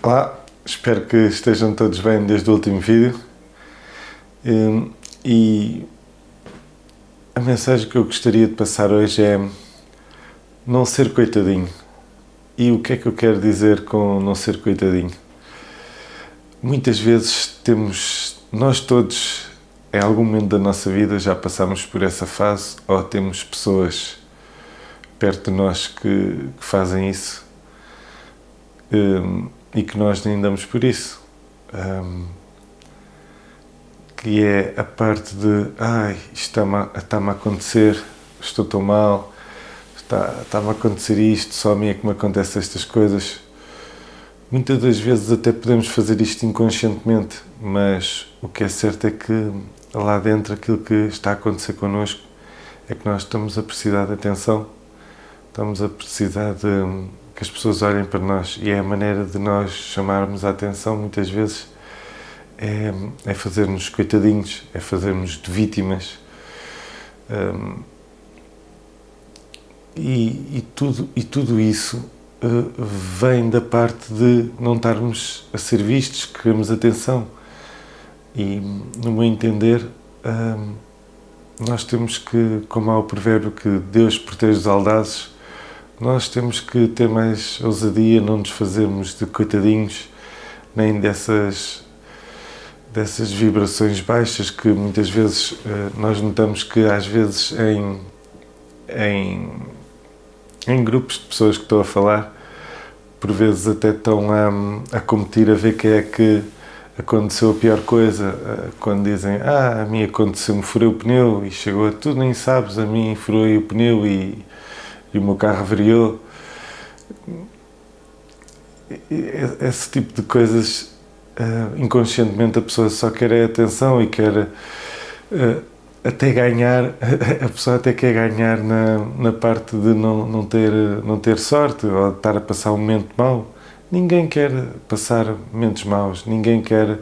Olá, espero que estejam todos bem desde o último vídeo. E a mensagem que eu gostaria de passar hoje é não ser coitadinho. E o que é que eu quero dizer com não ser coitadinho? Muitas vezes nós todos, em algum momento da nossa vida, já passamos por essa fase, ou temos pessoas perto de nós que fazem isso, e que nós nem damos por isso. Que é a parte de isto está-me a acontecer, estou tão mal, está-me a acontecer isto, só a mim é que me acontecem estas coisas. Muitas das vezes até podemos fazer isto inconscientemente, mas o que é certo é que lá dentro aquilo que está a acontecer connosco é que nós estamos a precisar de atenção, estamos a precisar de que as pessoas olhem para nós, e é a maneira de nós chamarmos a atenção muitas vezes é fazermos coitadinhos, é fazermos de vítimas, e tudo isso vem da parte de não estarmos a ser vistos, queremos atenção. E no meu entender, nós temos que, como há o provérbio que Deus protege os audazes, nós temos que ter mais ousadia, não nos fazermos de coitadinhos, nem dessas vibrações baixas que muitas vezes nós notamos que às vezes em grupos de pessoas que estou a falar, por vezes até estão a competir a ver quem é que aconteceu a pior coisa, quando dizem, a mim aconteceu-me, furei o pneu e chegou a tu nem sabes, a mim furei o pneu e o meu carro avariou. Esse tipo de coisas, inconscientemente a pessoa só quer a atenção e quer até ganhar, a pessoa até quer ganhar na parte de não ter sorte ou de estar a passar um momento mau. Ninguém quer passar momentos maus, ninguém quer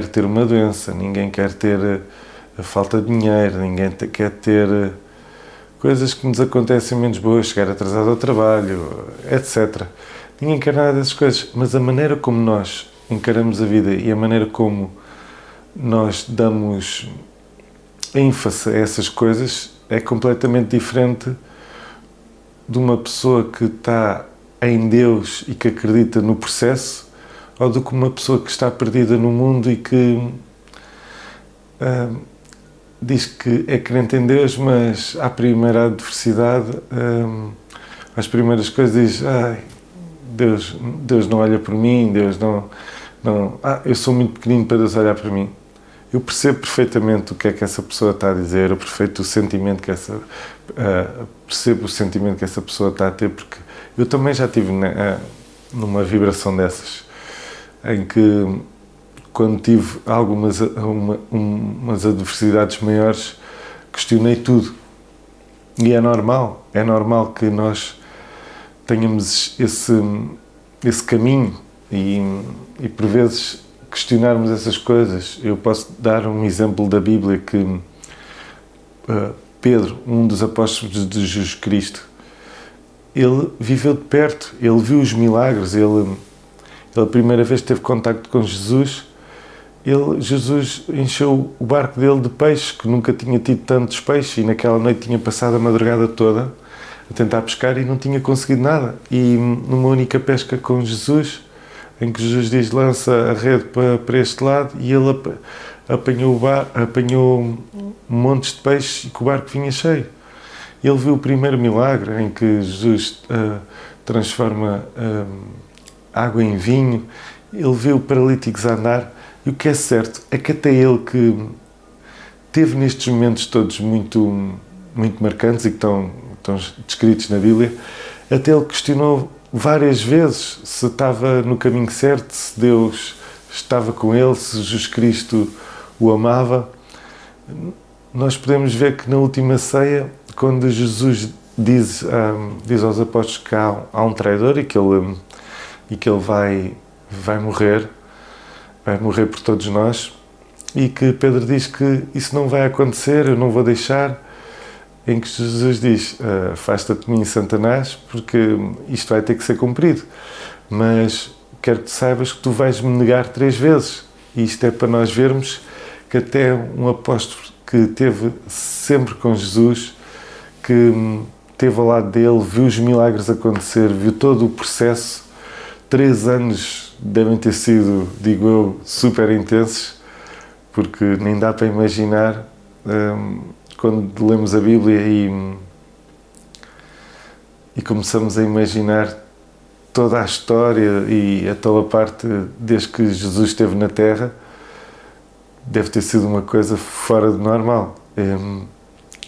ter uma doença, ninguém quer ter a falta de dinheiro, ninguém quer ter coisas que nos acontecem menos boas, chegar atrasado ao trabalho, etc. Ninguém quer nada dessas coisas, mas a maneira como nós encaramos a vida e a maneira como nós damos ênfase a essas coisas é completamente diferente de uma pessoa que está em Deus e que acredita no processo, ou do que uma pessoa que está perdida no mundo e que diz que é crente em Deus, mas à primeira adversidade, às primeiras coisas diz, Deus não olha por mim, Deus não, eu sou muito pequenino para Deus olhar para mim. Eu percebo perfeitamente o que é que essa pessoa está a dizer, eu percebo o sentimento que essa pessoa está a ter, porque eu também já estive numa vibração dessas, em que quando tive umas adversidades maiores, questionei tudo. E é normal que nós tenhamos esse caminho e por vezes questionarmos essas coisas. Eu posso dar um exemplo da Bíblia que Pedro, um dos apóstolos de Jesus Cristo, ele viveu de perto, ele viu os milagres, ele a primeira vez que teve contacto com Jesus, Jesus encheu o barco dele de peixes, que nunca tinha tido tantos peixes, e naquela noite tinha passado a madrugada toda a tentar pescar e não tinha conseguido nada. E numa única pesca com Jesus, em que Jesus diz, lança a rede para este lado, e ele apanhou montes de peixes e que o barco vinha cheio. Ele viu o primeiro milagre, em que Jesus transforma água em vinho. Ele viu paralíticos a andar. E o que é certo é que até ele, que teve nestes momentos todos muito, muito marcantes e que estão descritos na Bíblia, até ele questionou várias vezes se estava no caminho certo, se Deus estava com ele, se Jesus Cristo o amava. Nós podemos ver que na última ceia, quando Jesus diz aos apóstolos que há um traidor e que ele vai morrer por todos nós, e que Pedro diz que isso não vai acontecer, eu não vou deixar, em que Jesus diz, afasta-te de mim, Satanás, porque isto vai ter que ser cumprido. Mas quero que saibas que tu vais-me negar 3 vezes. E isto é para nós vermos que até um apóstolo que esteve sempre com Jesus, que esteve ao lado dele, viu os milagres acontecer, viu todo o processo. 3 anos devem ter sido, digo eu, super intensos, porque nem dá para imaginar quando lemos a Bíblia e começamos a imaginar toda a história e a toda a parte desde que Jesus esteve na Terra, deve ter sido uma coisa fora do normal.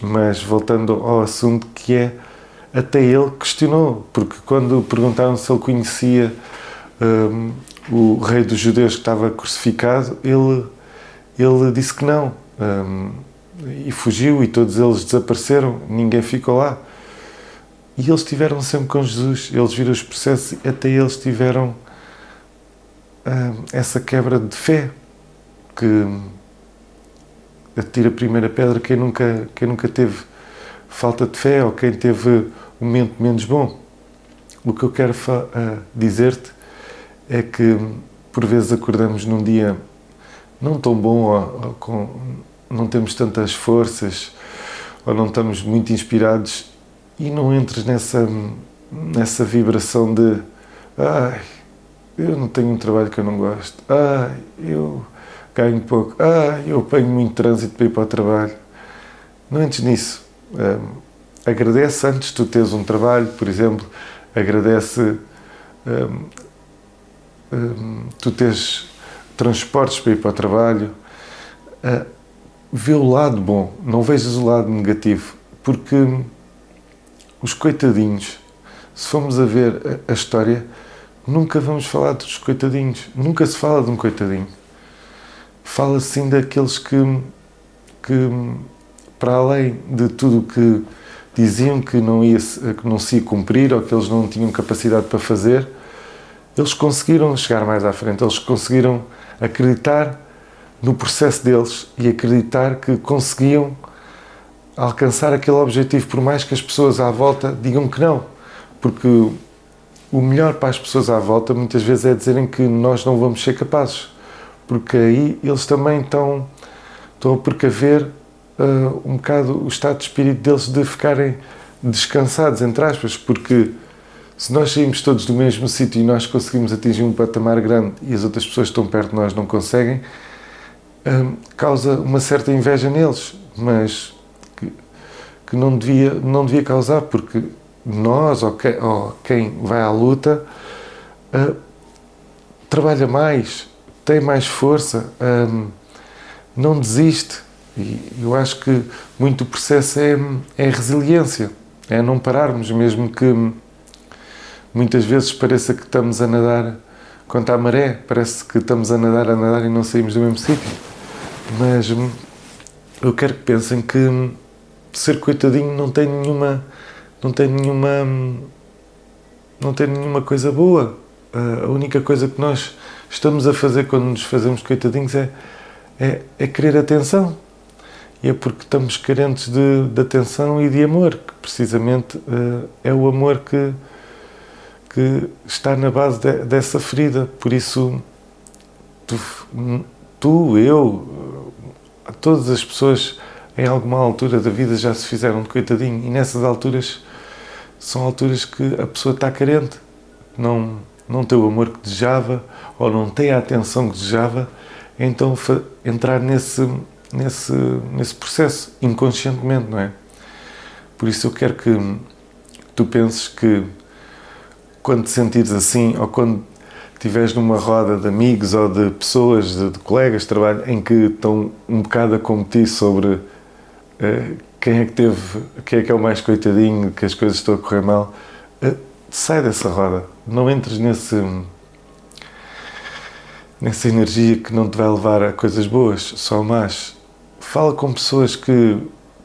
Mas voltando ao assunto, que é, até ele questionou, porque quando perguntaram se ele conhecia o rei dos judeus que estava crucificado, ele disse que não, e fugiu, e todos eles desapareceram, ninguém ficou lá. E eles estiveram sempre com Jesus, eles viram os processos, e até eles tiveram essa quebra de fé, que atira a primeira pedra quem nunca teve falta de fé, ou quem teve um momento menos bom. O que eu quero dizer-te é que por vezes acordamos num dia não tão bom, não temos tantas forças, ou não estamos muito inspirados, e não entres nessa vibração de ai, eu não tenho um trabalho que eu não gosto, ai, eu ganho pouco, ai, eu apanho muito trânsito para ir para o trabalho. Não entres nisso. Agradece antes de tu teres um trabalho, por exemplo, agradece tu teres transportes para ir para o trabalho. Vê o lado bom, não vejas o lado negativo, porque os coitadinhos, se formos a ver a história, nunca vamos falar dos coitadinhos, nunca se fala de um coitadinho. Fala-se sim daqueles que para além de tudo o que diziam que não se ia cumprir, ou que eles não tinham capacidade para fazer, eles conseguiram chegar mais à frente, eles conseguiram acreditar no processo deles e acreditar que conseguiam alcançar aquele objetivo, por mais que as pessoas à volta digam que não, porque o melhor para as pessoas à volta muitas vezes é dizerem que nós não vamos ser capazes, porque aí eles também estão a precaver um bocado o estado de espírito deles, de ficarem descansados, entre aspas, porque se nós saímos todos do mesmo sítio e nós conseguimos atingir um patamar grande e as outras pessoas que estão perto de nós não conseguem, causa uma certa inveja neles, mas que não devia causar, porque nós, ou quem vai à luta, trabalha mais, tem mais força, não desiste. E eu acho que muito o processo é resiliência, é não pararmos, mesmo que muitas vezes pareça que estamos a nadar contra a maré, parece que estamos a nadar e não saímos do mesmo sítio. Mas eu quero que pensem que ser coitadinho não tem nenhuma coisa boa. A única coisa que nós estamos a fazer quando nos fazemos coitadinhos é querer atenção. E é porque estamos carentes de atenção e de amor, que precisamente é o amor que está na base dessa ferida. Por isso, eu, todas as pessoas em alguma altura da vida já se fizeram de coitadinho, e nessas alturas são alturas que a pessoa está carente, não tem o amor que desejava, ou não tem a atenção que desejava, então entrar nesse processo inconscientemente, não é? Por isso eu quero que tu penses que quando te sentires assim, ou quando estiveres numa roda de amigos ou de pessoas, de colegas de trabalho, em que estão um bocado a competir sobre quem é que é o mais coitadinho, que as coisas estão a correr mal, sai dessa roda, não entres nessa energia que não te vai levar a coisas boas, só más. Fala com pessoas que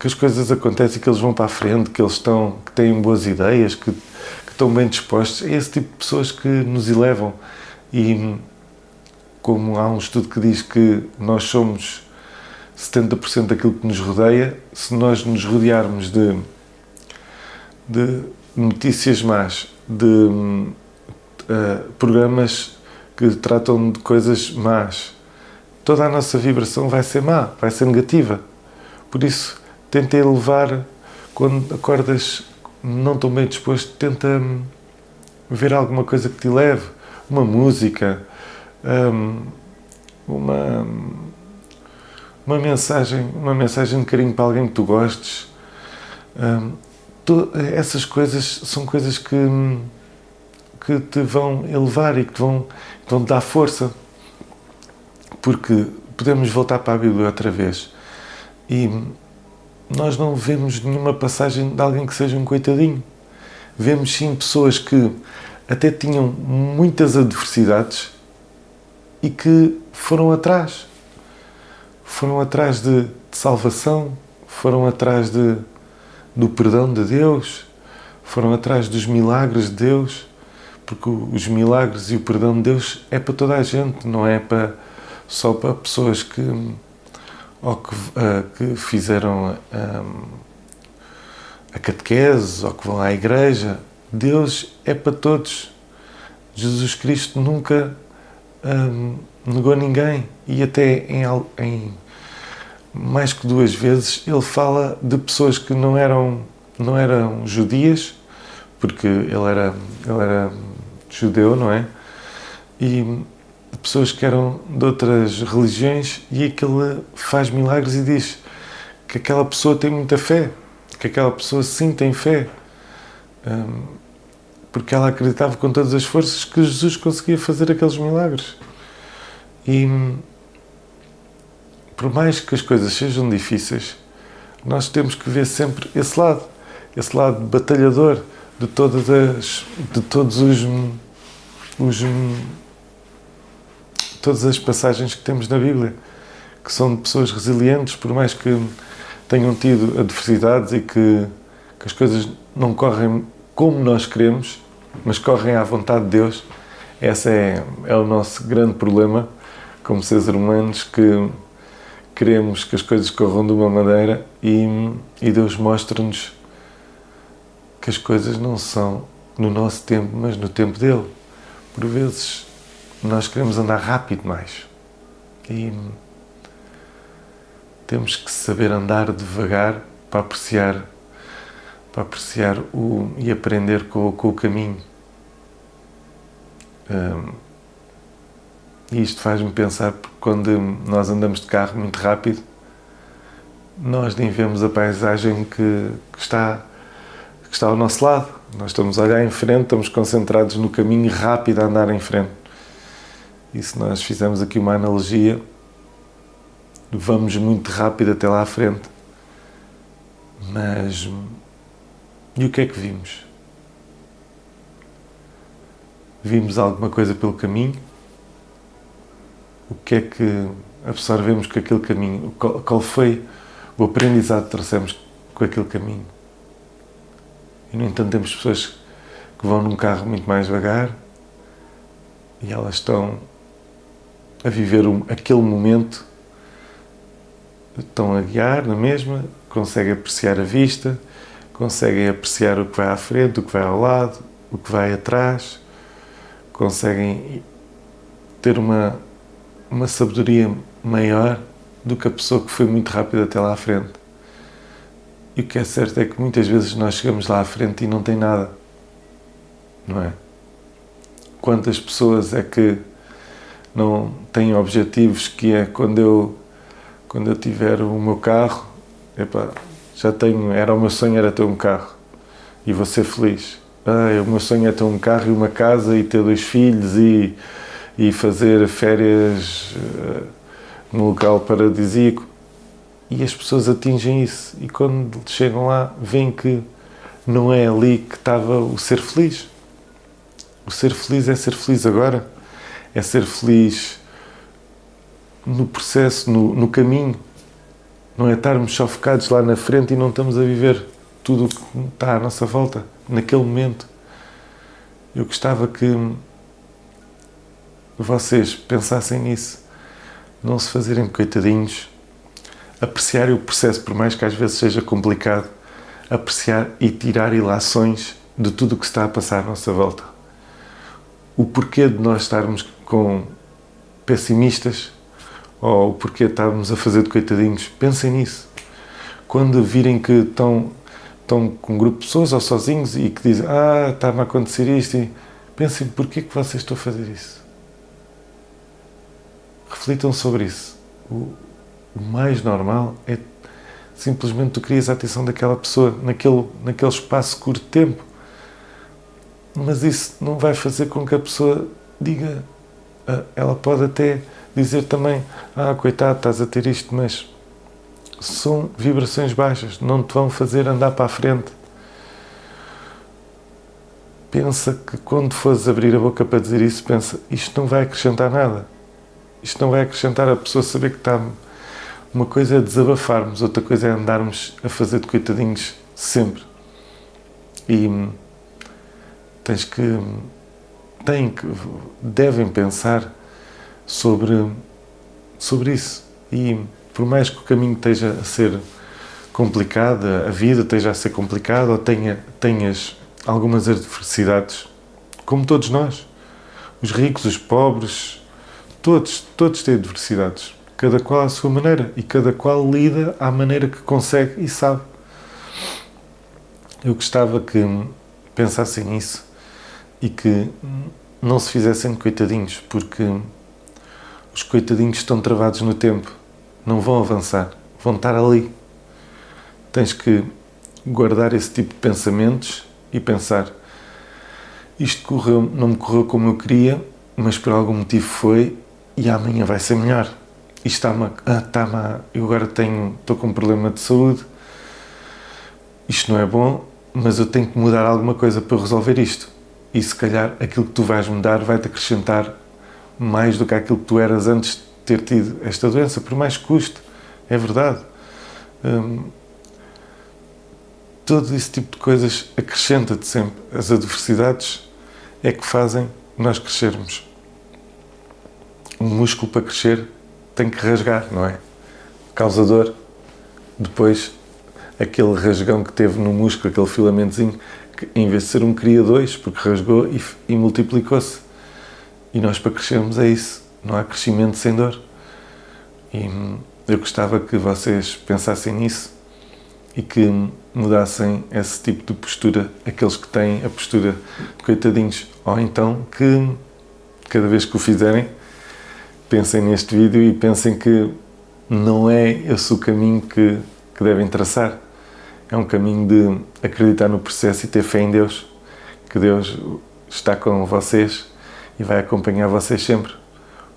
as coisas acontecem, que eles vão para a frente, que têm boas ideias, que estão bem dispostos. É esse tipo de pessoas que nos elevam. E como há um estudo que diz que nós somos 70% daquilo que nos rodeia, se nós nos rodearmos de notícias más, de programas que tratam de coisas más, toda a nossa vibração vai ser má, vai ser negativa. Por isso, tenta elevar, quando acordas não tão bem disposto, tenta ver alguma coisa que te leve, uma música, uma mensagem de carinho para alguém que tu gostes. Essas coisas são coisas que te vão elevar e que te vão dar força, porque podemos voltar para a Bíblia outra vez e nós não vemos nenhuma passagem de alguém que seja um coitadinho. Vemos sim pessoas que até tinham muitas adversidades e que foram atrás de salvação, foram atrás do perdão de Deus, foram atrás dos milagres de Deus, porque os milagres e o perdão de Deus é para toda a gente, não é só para pessoas que fizeram a catequese ou que vão à igreja. Deus é para todos. Jesus Cristo nunca negou ninguém, e até em mais que 2 vezes ele fala de pessoas que não eram judias, porque ele era judeu, não é? E de pessoas que eram de outras religiões, e que ele faz milagres e diz que aquela pessoa tem muita fé, que aquela pessoa sim tem fé, porque ela acreditava com todas as forças que Jesus conseguia fazer aqueles milagres. E por mais que as coisas sejam difíceis, nós temos que ver sempre esse lado batalhador de todas as passagens que temos na Bíblia, que são de pessoas resilientes, por mais que tenham tido adversidades e que as coisas não correm como nós queremos, mas correm à vontade de Deus. Esse é o nosso grande problema como seres humanos, que queremos que as coisas corram de uma maneira e Deus mostra-nos que as coisas não são no nosso tempo, mas no tempo dele. Por vezes nós queremos andar rápido mais e temos que saber andar devagar para apreciar e aprender com o caminho. E isto faz-me pensar, porque quando nós andamos de carro muito rápido, nós nem vemos a paisagem que está ao nosso lado. Nós estamos a olhar em frente, estamos concentrados no caminho rápido a andar em frente. E se nós fizermos aqui uma analogia, vamos muito rápido até lá à frente. Mas e o que é que vimos? Vimos alguma coisa pelo caminho? O que é que absorvemos com aquele caminho? Qual foi o aprendizado que trouxemos com aquele caminho? E, no entanto, temos pessoas que vão num carro muito mais devagar e elas estão a viver aquele momento, estão a guiar na mesma, conseguem apreciar a vista, conseguem apreciar o que vai à frente, o que vai ao lado, o que vai atrás, conseguem ter uma sabedoria maior do que a pessoa que foi muito rápida até lá à frente. E o que é certo é que muitas vezes nós chegamos lá à frente e não tem nada, não é? Quantas pessoas é que não têm objetivos, que é quando eu tiver o meu carro, o meu sonho era ter um carro e vou ser feliz. O meu sonho é ter um carro e uma casa e ter 2 filhos e fazer férias num local paradisíaco. E as pessoas atingem isso, e quando chegam lá veem que não é ali que estava o ser feliz. O ser feliz é ser feliz agora, é ser feliz no processo, no caminho. Não é estarmos só focados lá na frente e não estamos a viver tudo o que está à nossa volta, naquele momento. Eu gostava que vocês pensassem nisso, não se fazerem coitadinhos, apreciarem o processo, por mais que às vezes seja complicado, apreciar e tirar ilações de tudo o que está a passar à nossa volta. O porquê de nós estarmos com pessimistas ou porque estávamos a fazer de coitadinhos. Pensem nisso. Quando virem que estão com um grupo de pessoas ou sozinhos e que dizem está-me a acontecer isto, e pensem porquê que vocês estão a fazer isso. Reflitam sobre isso. O mais normal é simplesmente tu querias a atenção daquela pessoa naquele espaço curto de tempo. Mas isso não vai fazer com que a pessoa diga, ela pode até dizer também, coitado, estás a ter isto, mas são vibrações baixas, não te vão fazer andar para a frente. Pensa que quando fores abrir a boca para dizer isso, pensa, isto não vai acrescentar nada. Isto não vai acrescentar a pessoa saber que está... Uma coisa é desabafarmos, outra coisa é andarmos a fazer de coitadinhos sempre. E devem pensar sobre isso. E por mais que o caminho esteja a ser complicado, a vida esteja a ser complicada, ou tenhas algumas adversidades, como todos nós, os ricos, os pobres, todos têm adversidades, cada qual à sua maneira, e cada qual lida à maneira que consegue e sabe. Eu gostava que pensassem nisso e que não se fizessem de coitadinhos, porque os coitadinhos estão travados no tempo, não vão avançar, vão estar ali. Tens que guardar esse tipo de pensamentos e pensar, isto não me correu como eu queria, mas por algum motivo foi, e amanhã vai ser melhor. Isto eu agora estou com um problema de saúde, isto não é bom, mas eu tenho que mudar alguma coisa para resolver isto. E se calhar aquilo que tu vais mudar vai-te acrescentar mais do que aquilo que tu eras antes de ter tido esta doença, por mais que custe, é verdade. Todo esse tipo de coisas acrescenta-te sempre. As adversidades é que fazem nós crescermos. Um músculo para crescer tem que rasgar, não é? Causa dor. Depois, aquele rasgão que teve no músculo, aquele filamentozinho, que em vez de ser cria dois, porque rasgou e multiplicou-se. E nós para crescermos é isso. Não há crescimento sem dor. E eu gostava que vocês pensassem nisso e que mudassem esse tipo de postura, aqueles que têm a postura de coitadinhos. Ou então que, cada vez que o fizerem, pensem neste vídeo e pensem que não é esse o caminho que devem traçar. É um caminho de acreditar no processo e ter fé em Deus, que Deus está com vocês e vai acompanhar vocês sempre,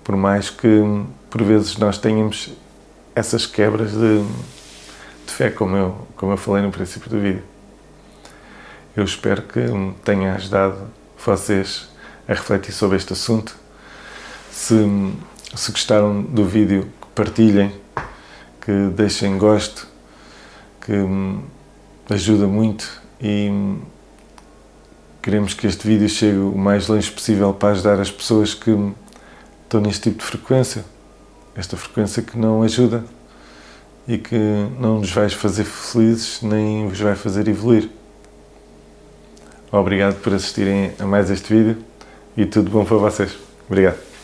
por mais que por vezes nós tenhamos essas quebras de fé, como eu falei no princípio do vídeo. Eu espero que tenha ajudado vocês a refletir sobre este assunto. Se gostaram do vídeo, partilhem, que deixem gosto, que ajuda muito, e queremos que este vídeo chegue o mais longe possível para ajudar as pessoas que estão neste tipo de frequência, esta frequência que não ajuda e que não nos vai fazer felizes nem vos vai fazer evoluir. Obrigado por assistirem a mais este vídeo e tudo bom para vocês. Obrigado.